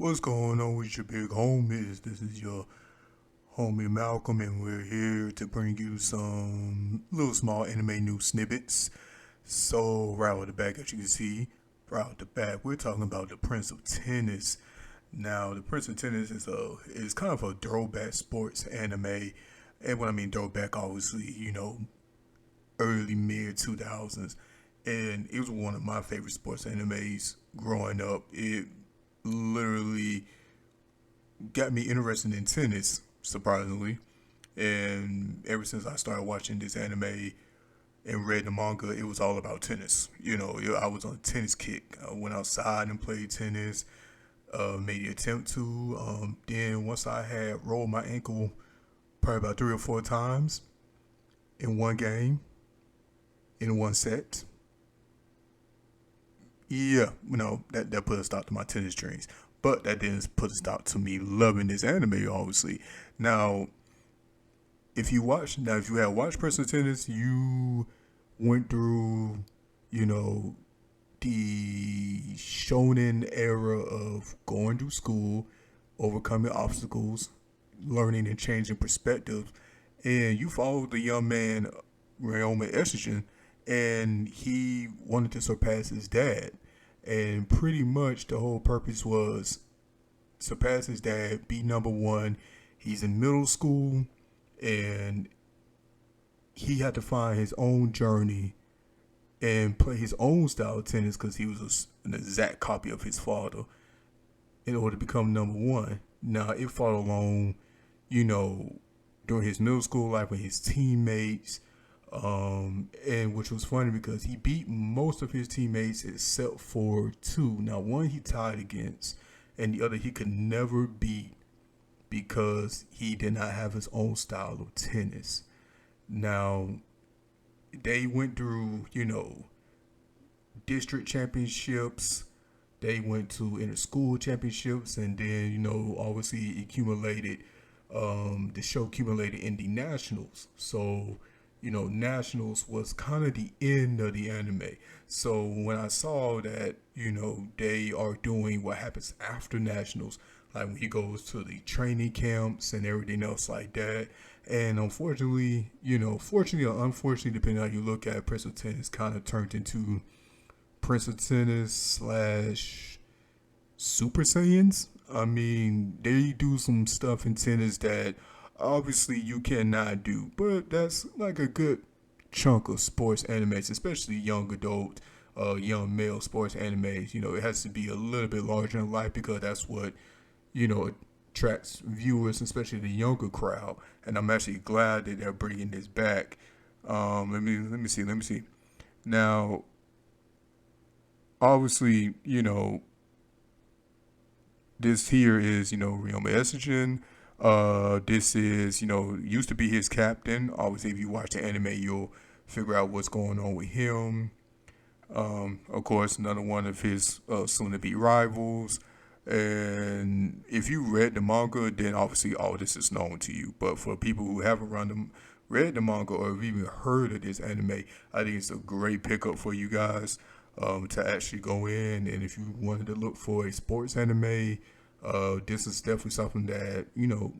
What's going on with your big homies? This is your homie Malcolm, and we're here to bring you some little small anime news snippets. So, right off the back, as you can see, right off the back, we're talking about the Prince of Tennis. Now, the Prince of Tennis is kind of a throwback sports anime, and when I mean throwback, obviously, early mid 2000s, and it was one of my favorite sports animes growing up. It literally got me interested in tennis, surprisingly. And ever since I started watching this anime and read the manga, it was all about tennis. I was on a tennis kick. I went outside and played tennis, made the attempt to. Then once I had rolled my ankle probably about 3 or 4 times in one game, in one set, yeah, that put a stop to my tennis dreams. But that didn't put a stop to me loving this anime, obviously. Now, if you had watched Prince Tennis, you went through, you know, the shonen era of going through school, overcoming obstacles, learning and changing perspectives, and you followed the young man Ryoma Estrogen, and he wanted to surpass his dad. And pretty much the whole purpose was surpass his dad, be number one. He's in middle school, and he had to find his own journey and play his own style of tennis because he was an exact copy of his father in order to become number one. Now, it followed along, you know, during his middle school life with his teammates, and which was funny because he beat most of his teammates except for two. Now, one he tied against, and the other he could never beat because he did not have his own style of tennis. Now, they went through, district championships. They went to inter school championships, and then obviously accumulated. The show accumulated in the nationals. So nationals was kind of the end of the anime. So when I saw that they are doing what happens after nationals, like when he goes to the training camps and everything else like that. And unfortunately, fortunately or unfortunately, depending on how you look at it, Prince of Tennis kind of turned into Prince of Tennis slash Super Saiyans. I mean, they do some stuff in tennis that obviously you cannot do, but that's like a good chunk of sports animes, especially young adult, young male sports animes. It has to be a little bit larger in life because that's what attracts viewers, especially the younger crowd. And I'm actually glad that they're bringing this back. Let me see. Now, obviously, this here is Ryoma Estrogen. This is used to be his captain. Obviously, if you watch the anime, you'll figure out what's going on with him. Of course, another one of his soon-to-be rivals. And if you read the manga, then obviously all this is known to you. But for people who haven't read the manga or have even heard of this anime, I think it's a great pickup for you guys to actually go in. And if you wanted to look for a sports anime, this is definitely something that you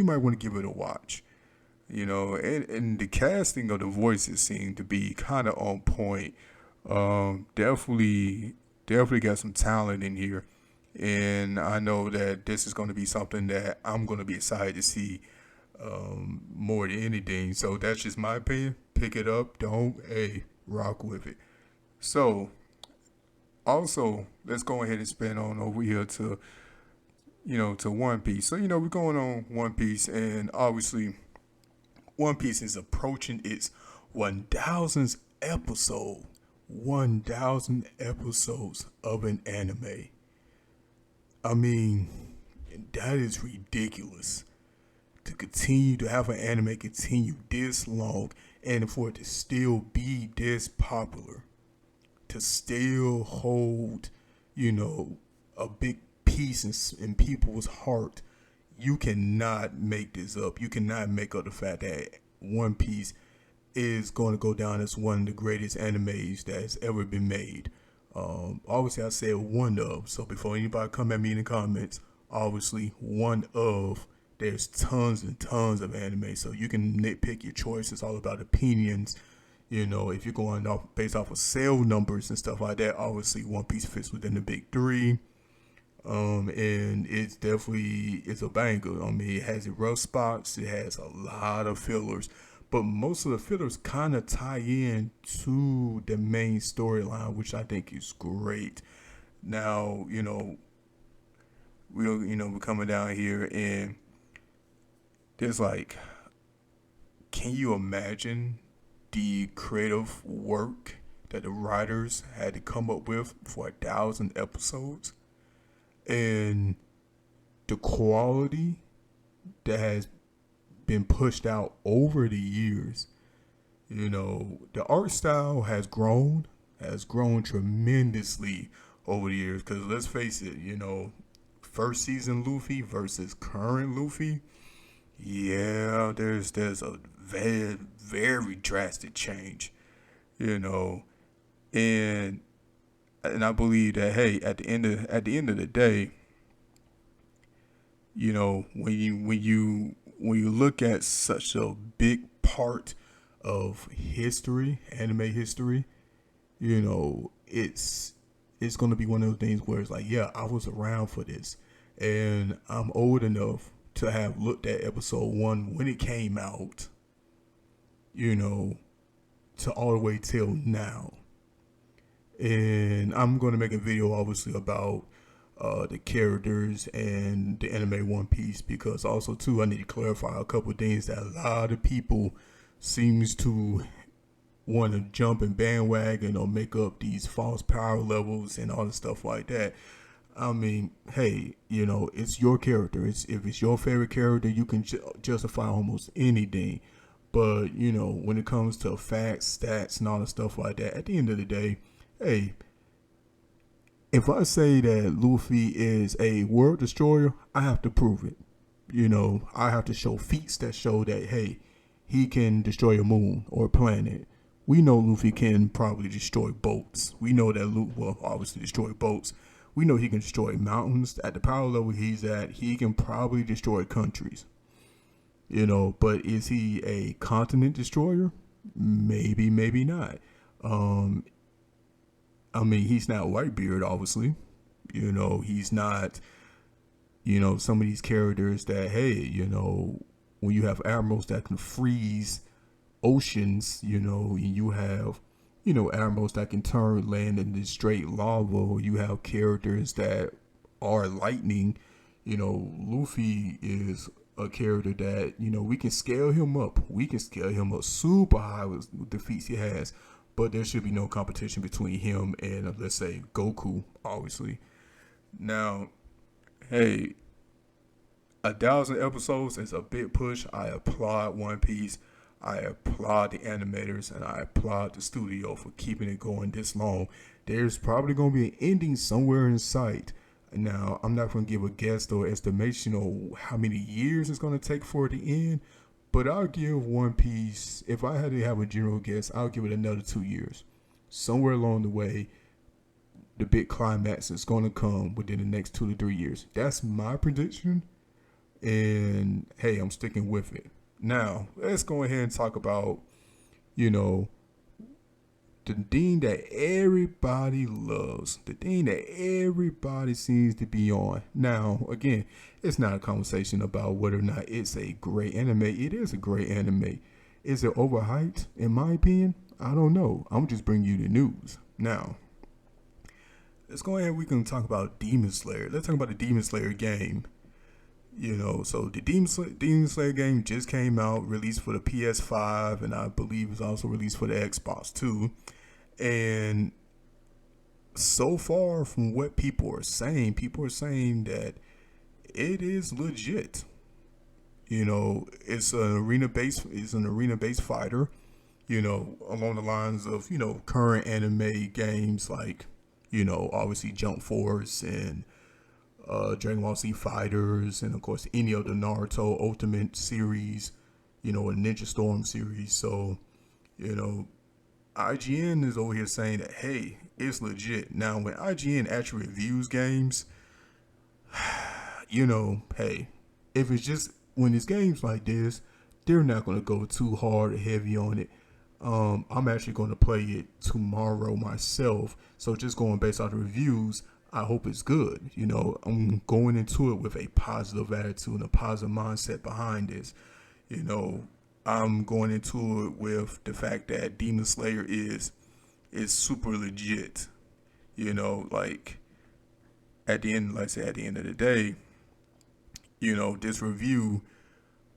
might want to give it a watch. And the casting of the voices seem to be kind of on point. Definitely got some talent in here, and I know that this is going to be something that I'm going to be excited to see more than anything. So that's just my opinion. Pick it up, don't rock with it. So also, let's go ahead and spin on over here to to One Piece. So we're going on One Piece, and obviously One Piece is approaching its 1,000th episode. 1,000 episodes of an anime. I mean, that is ridiculous. To continue to have an anime continue this long and for it to still be this popular, to still hold, a big piece in people's heart, you cannot make this up. You cannot make up the fact that One Piece is going to go down as one of the greatest animes that has ever been made. Obviously, I said one of. So before anybody come at me in the comments, obviously one of. There's tons and tons of anime, so you can nitpick your choice. It's all about opinions. You know, if you're going off based off of sale numbers and stuff like that, obviously One Piece fits within the big three. And it's a banger. I mean, it has its rough spots. It has a lot of fillers, but most of the fillers kind of tie in to the main storyline, which I think is great. Now, we're coming down here, and there's like, can you imagine the creative work that the writers had to come up with for 1,000 episodes, and the quality that has been pushed out over the years? The art style has grown tremendously over the years. Because let's face it, first season Luffy versus current Luffy, yeah, there's a very very drastic change, you know, and I believe that, hey, at the end of the day, when you look at such a big part of history, anime history, it's gonna be one of those things where it's like, yeah, I was around for this, and I'm old enough to have looked at episode one when it came out, you know, to all the way till now. And I'm gonna make a video obviously about the characters and the anime One Piece, because also too I need to clarify a couple of things that a lot of people seems to want to jump and bandwagon or make up these false power levels and all the stuff like that. I mean, hey, it's your character. If it's your favorite character, you can justify almost anything. But when it comes to facts, stats, and all the stuff like that, at the end of the day, hey, if I say that Luffy is a world destroyer, I have to prove it. I have to show feats that show that, hey, he can destroy a moon or a planet. We know Luffy can probably destroy boats. We know that Luffy will obviously destroy boats. We know he can destroy mountains. At the power level he's at, he can probably destroy countries. But is he a continent destroyer? Maybe, maybe not. I mean, he's not Whitebeard, obviously. He's not, some of these characters that, hey, when you have admirals that can freeze oceans, and you have, admirals that can turn land into straight lava, or you have characters that are lightning. Luffy is a character that, we can scale him up. We can scale him up super high with the feats he has. But there should be no competition between him and, let's say, Goku, obviously. Now, hey, 1,000 episodes is a big push. I applaud One Piece. I applaud the animators, and I applaud the studio for keeping it going this long. There's probably going to be an ending somewhere in sight. Now, I'm not going to give a guess or estimation of how many years it's going to take for it to end, but I'll give One Piece, if I had to have a general guess, I'll give it another 2 years. Somewhere along the way, the big climax is going to come within the next 2 to 3 years. That's my prediction, and hey, I'm sticking with it. Now, let's go ahead and talk about, the thing that everybody loves, the thing that everybody seems to be on. Now, again, it's not a conversation about whether or not it's a great anime. It is a great anime. Is it overhyped? In my opinion, I don't know. I'm just bringing you the news. Now, let's go ahead and we can talk about Demon Slayer. Let's talk about the Demon Slayer game. So the Demon Slayer game just came out, released for the PS5, and I believe it's also released for the Xbox too. And so far from what people are saying that it is legit. It's an arena-based fighter, along the lines of, current anime games like, obviously Jump Force and Dragon Ball Z Fighters, and of course any of the Naruto Ultimate series, a Ninja Storm series. So, IGN is over here saying that, hey, it's legit. Now, when IGN actually reviews games, you know, hey, if it's just when it's games like this, they're not going to go too hard or heavy on it. I'm actually going to play it tomorrow myself. So just going based on the reviews, I hope it's good. You know, I'm going into it with a positive attitude and a positive mindset behind this. You know, I'm going into it with the fact that Demon Slayer is super legit. You know, like at the end, like I said, at the end of the day, you know, this review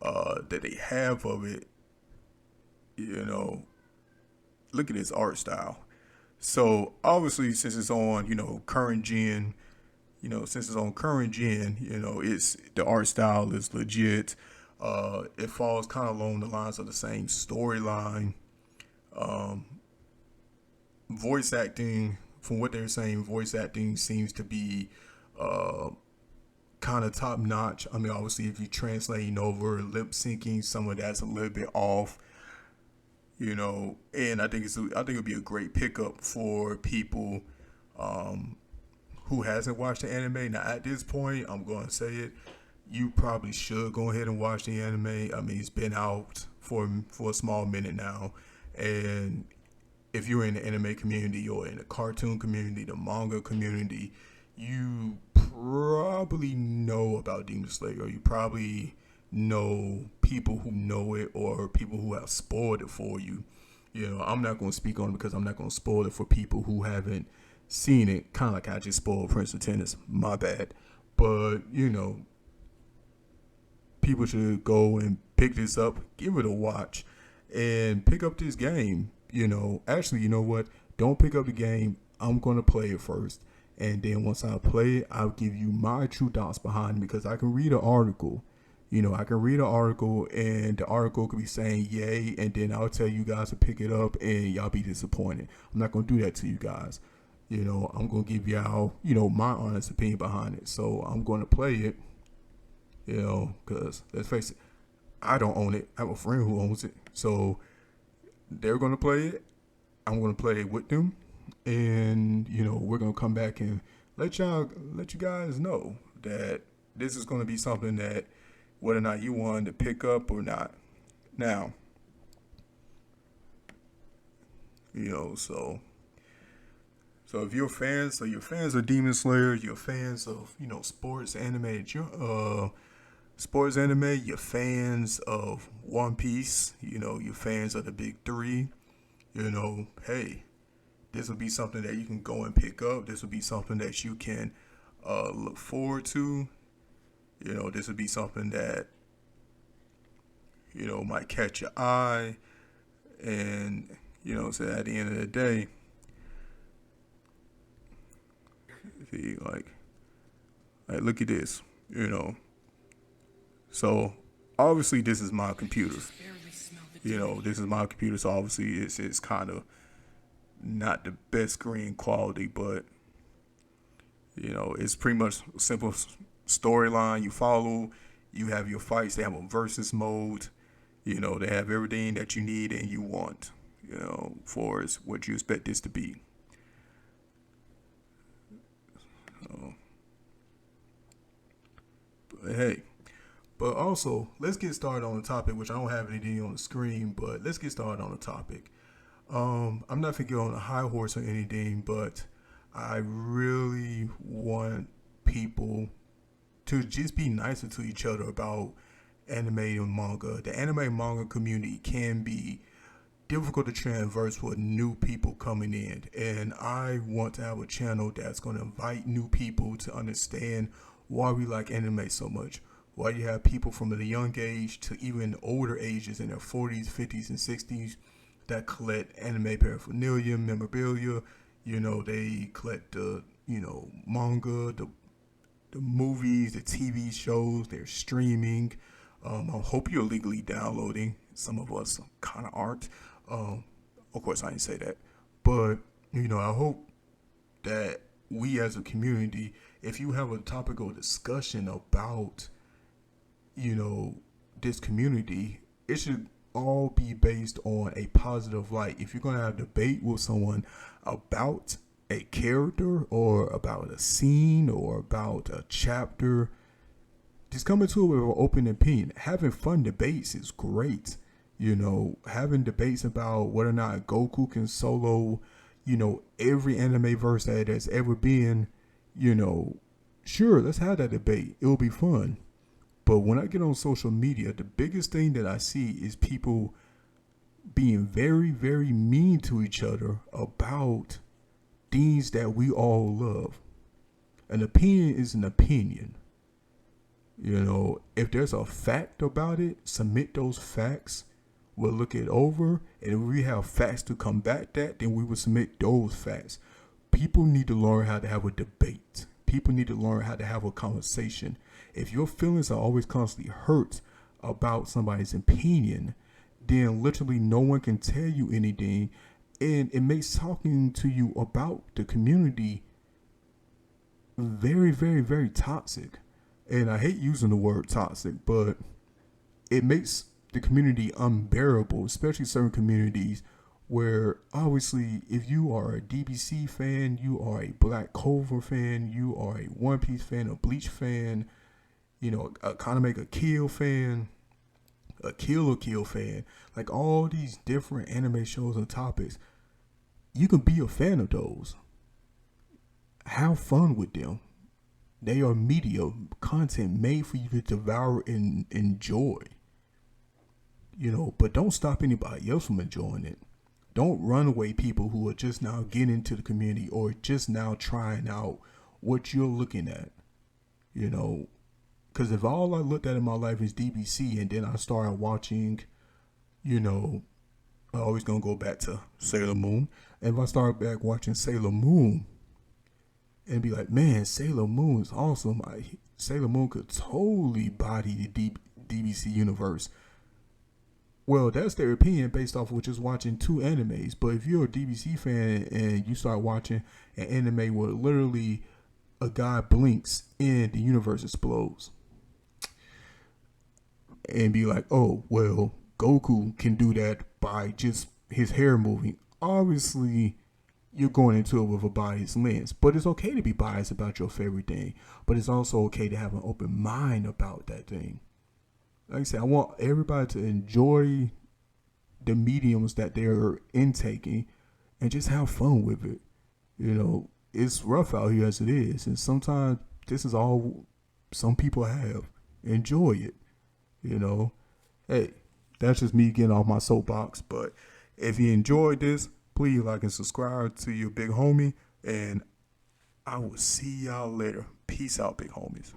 that they have of it, you know, look at his art style. So obviously, since it's on, you know, current gen, since it's on current gen, you know, it's the art style is legit. It falls kind of along the lines of the same storyline. Um, Voice acting, from what they're saying, voice acting seems to be uh, kind of top notch. I mean, obviously, if you're translating over lip syncing, some of that's a little bit off, you know. And I think it'd be a great pickup for people um, who hasn't watched the anime. Now, at this point, I'm going to say it. You probably should go ahead and watch the anime. I mean, it's been out for a small minute now, and if you're in the anime community or in the cartoon community, the manga community, you probably know about Demon Slayer. You probably know people who know it or people who have spoiled it for you. You know, I'm not going to speak on it because I'm not going to spoil it for people who haven't seen it. Kind of like I just spoiled Prince of Tennis. My bad. But, you know, people should go and pick this up, give it a watch, and pick up this game. You know, actually, you know what? Don't pick up the game. I'm going to play it first. And then once I play it, I'll give you my true thoughts behind it because I can read an article. You know, I can read an article and the article could be saying yay, and then I'll tell you guys to pick it up and y'all be disappointed. I'm not going to do that to you guys. You know, I'm going to give y'all, you know, my honest opinion behind it. So I'm going to play it, you know, because let's face it, I don't own it. I have a friend who owns it. So they're going to play it. I'm going to play it with them. And, you know, we're going to come back and let you guys know that this is going to be something that whether or not you want to pick up or not. Now, you know, so if you're fans of Demon Slayer, you're fans of, you know, sports anime, you're fans of One Piece, you know, you're fans of the big three, you know, hey, this will be something that you can go and pick up. This will be something that you can look forward to. You know, this would be something that, you know, might catch your eye. And, you know, so at the end of the day, see, like look at this, you know. So, obviously, this is my computer. You know, this is my computer, so obviously it's kind of not the best screen quality, but you know, it's pretty much a simple storyline you follow. You have your fights. They have a versus mode. You know, they have everything that you need and you want. You know, for what you expect this to be. So, but hey, but also let's get started on the topic, which I don't have anything on the screen, but let's get started on the topic. I'm not thinking on a high horse or anything, but I really want people to just be nicer to each other about anime and manga. The anime and manga community can be difficult to transverse with new people coming in, and I want to have a channel that's going to invite new people to understand why we like anime so much. Why you have people from a young age to even older ages in their 40s, 50s, and 60s that collect anime paraphernalia, memorabilia. You know, they collect the, you know, manga, the movies, the TV shows, they're streaming. I hope you're legally downloading. Some of us kind of aren't. Um, of course, I didn't say that. But, you know, I hope that we as a community, if you have a topical discussion about, you know, this community, it should all be based on a positive light. If you're going to have debate with someone about a character or about a scene or about a chapter, just come into it with an open opinion. Having fun debates is great. Having debates about whether or not Goku can solo, every anime verse that has ever been, sure, let's have that debate. It'll be fun. But when I get on social media, the biggest thing that I see is people being very, very mean to each other about things that we all love. An opinion is an opinion. If there's a fact about it, submit those facts. We'll look it over, and if we have facts to combat that, then we will submit those facts. People need to learn how to have a debate. People need to learn how to have a conversation. If your feelings are always constantly hurt about somebody's opinion, then literally no one can tell you anything, and it makes talking to you about the community very, very, very toxic. And I hate using the word toxic, but it makes the community unbearable, especially certain communities where obviously if you are a DBC fan, you are a Black Clover fan, you are a One Piece fan, a Bleach fan, a Kaname a Kill fan, a Kill fan, like all these different anime shows and topics, you can be a fan of those. Have fun with them. They are media content made for you to devour and enjoy. But don't stop anybody else from enjoying it. Don't run away people who are just now getting into the community or just now trying out what you're looking at. Because if all I looked at in my life is DBC and then I started watching, I'm always going to go back to Sailor Moon. And if I start back watching Sailor Moon and be like, man, Sailor Moon is awesome. Sailor Moon could totally body the DBC universe. Well, that's their opinion based off of just watching two animes. But if you're a DBC fan and you start watching an anime where literally a guy blinks and the universe explodes, and be like, oh, well, Goku can do that by just his hair moving. Obviously, you're going into it with a biased lens. But it's okay to be biased about your favorite thing. But it's also okay to have an open mind about that thing. Like I said, I want everybody to enjoy the mediums that they're intaking and just have fun with it. It's rough out here as it is. And sometimes this is all some people have. Enjoy it. Hey, that's just me getting off my soapbox. But if you enjoyed this, please like and subscribe to your big homie. And I will see y'all later. Peace out, big homies.